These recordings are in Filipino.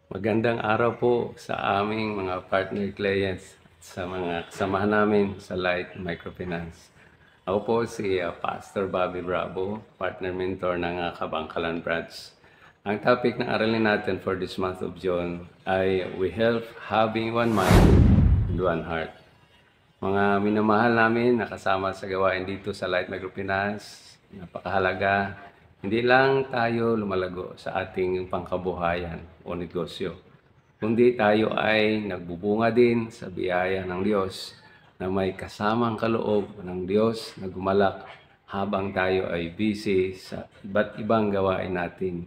Magandang araw po sa aming mga partner clients at sa mga kasamahan namin sa Light Microfinance. Ako po si Pastor Bobby Bravo, partner mentor ng Kabangkalan Branch. Ang topic ng aralin natin for this month of June ay We Help Having One Mind and One Heart. Mga minamahal namin nakasama sa gawain dito sa Light Microfinance, napakahalaga. Hindi lang tayo lumalago sa ating pangkabuhayan o negosyo, kundi tayo ay nagbubunga din sa biyaya ng Diyos na may kasamang kaloob ng Diyos na gumalak habang tayo ay busy sa iba't ibang gawain natin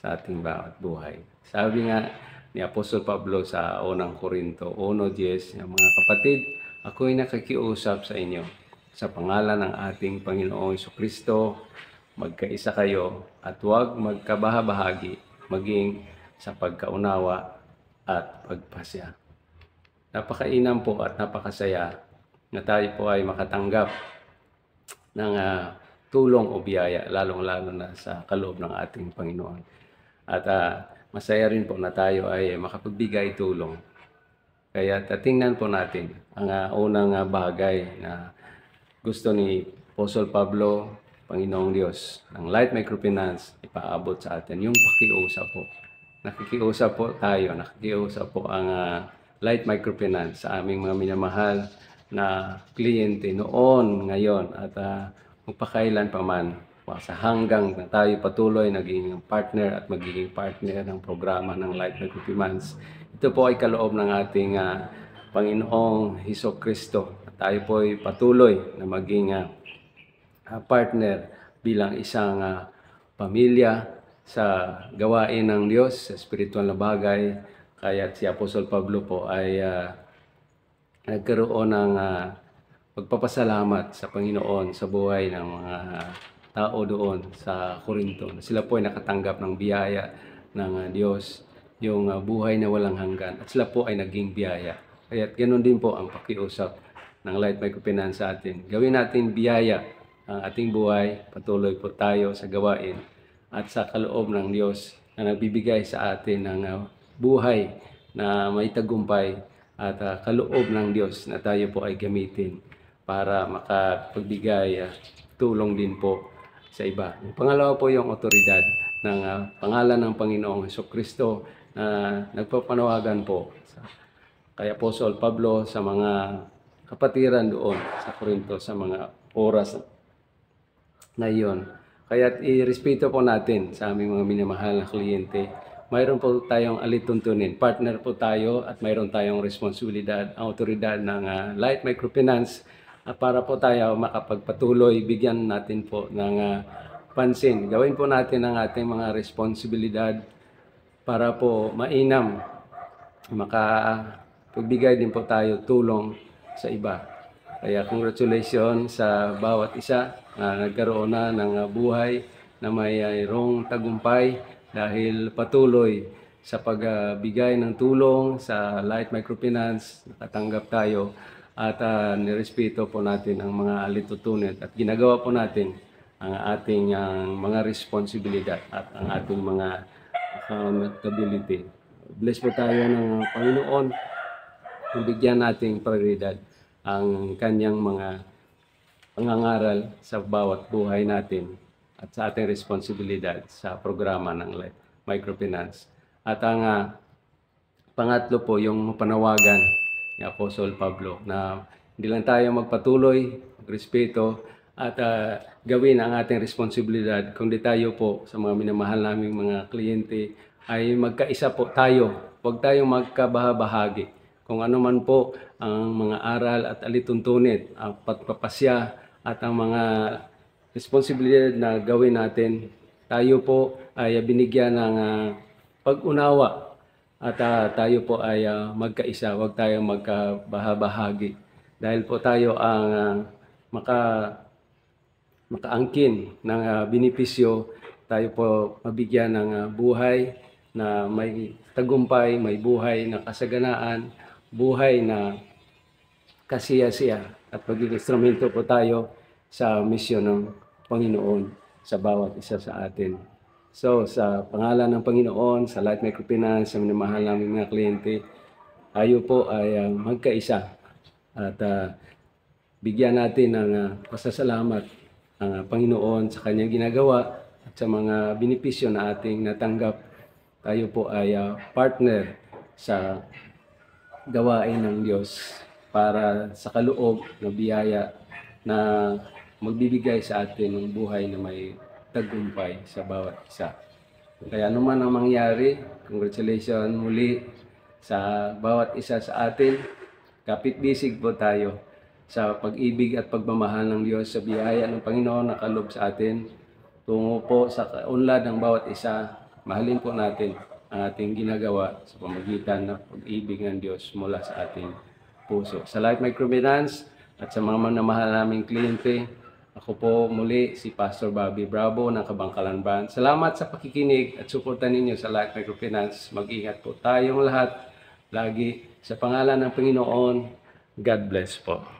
sa ating bawat buhay. Sabi nga ni Apostol Pablo sa unang Korinto 1:10, mga kapatid, ako'y nakikiusap sa inyo sa pangalan ng ating Panginoong Jesucristo, magkaisa kayo at huwag magkabahabahagi, maging sa pagkaunawa at pagpasya. Napakainam po at napakasaya na tayo po ay makatanggap ng tulong o biyaya, lalong-lalo na sa kaloob ng ating Panginoon. At masaya rin po na tayo ay makapagbigay tulong. Kaya tingnan po natin ang unang bagay na gusto ni Apostol Pablo, Panginoong Diyos, ng Light Microfinance, ipaabot sa atin yung pakiusap po. Nakikiusap po tayo, nakikiusap po ang Light Microfinance sa aming mga minamahal na kliyente noon, ngayon, at magpakailan pa man, sa hanggang na tayo patuloy naging partner at magiging partner ng programa ng Light Microfinance. Ito po ay kaloob ng ating Panginoong Hesukristo. Tayo po ay patuloy na maging partner bilang isang pamilya sa gawain ng Diyos, sa spiritual na bagay. Kaya si Apostol Pablo po ay nagkaroon ng pagpapasalamat sa Panginoon sa buhay ng mga tao doon sa Korinto. Sila po ay nakatanggap ng biyaya ng Diyos, yung buhay na walang hanggan. At sila po ay naging biyaya. Kaya ganoon din po ang pakiusap ng Light Microfinance sa atin. Gawin natin biyaya ang ating buhay, patuloy po tayo sa gawain at sa kaloob ng Diyos na nagbibigay sa atin ng buhay na may tagumpay at kaloob ng Diyos na tayo po ay gamitin para makapagbigay tulong din po sa iba. Yung pangalawa po yung otoridad ng pangalan ng Panginoong Hesukristo na nagpapanawagan po kay Apostol Pablo sa mga kapatiran doon sa Korinto sa mga oras na iyon. Kaya irespeto po natin sa aming mga minamahal na kliyente. Mayroon po tayong alituntunin. Partner po tayo at mayroon tayong responsibilidad, ang otoridad ng Light Microfinance para po tayo makapagpatuloy. Bigyan natin po ng pansin. Gawin po natin ang ating mga responsibilidad para po mainam. Makapagbigay din po tayo tulong sa iba. Kaya congratulations sa bawat isa na nagkaroon na ng buhay na mayroong tagumpay dahil patuloy sa pagbigay ng tulong sa Light Microfinance. Nakatanggap tayo at nirespeto po natin ang mga alitutunin at ginagawa po natin ang ating mga responsibilidad at ang ating mga accountability. Bless po tayo ng Panginoon. Bigyan nating prioridad ang kanyang mga pangangaral sa bawat buhay natin at sa ating responsibilidad sa programa ng Light Microfinance. At ang pangatlo po yung panawagan ni Apostol Pablo na hindi lang tayo magpatuloy, magrespeto at gawin ang ating responsibilidad, kundi tayo po sa mga minamahal naming mga kliyente ay magkaisa po tayo. Huwag tayong magkabahabahagi. Kung ano man po ang mga aral at alituntunin, ang pagpapasya at ang mga responsibilidad na gawin natin, tayo po ay binigyan ng pag-unawa at tayo po ay magkaisa, huwag tayong magkabahabahagi. Dahil po tayo ang makaangkin ng benepisyo, tayo po mabigyan ng buhay na may tagumpay, may buhay na kasaganaan, buhay na kasiya-siya at maging instrumento po tayo sa misyon ng Panginoon sa bawat isa sa atin. So, sa pangalan ng Panginoon, sa Light Microfinance, sa minamahal naming mga kliyente, tayo po ay magkaisa at bigyan natin ng pasasalamat ang Panginoon sa kanyang ginagawa at sa mga benepisyo na ating natanggap. Tayo po ay partner sa gawain ng Diyos para sa kaloob na biyaya na magbibigay sa atin ng buhay na may tagumpay sa bawat isa. Kaya anuman ang mangyari, congratulations muli sa bawat isa sa atin. Kapit-bisig po tayo sa pag-ibig at pagmamahal ng Diyos, sa biyaya ng Panginoon na kaloob sa atin. Tungo po sa kaunlad ng bawat isa, mahalin po natin ang ating ginagawa sa pamagitan ng pag-ibig ng Diyos mula sa ating puso. Sa Light Microfinance at sa mga namahal naming kliyente, ako po muli si Pastor Bobby Bravo ng Kabangkalan Band. Salamat sa pakikinig at suporta ninyo sa Light Microfinance. Mag-ingat po tayong lahat lagi sa pangalan ng Panginoon. God bless po.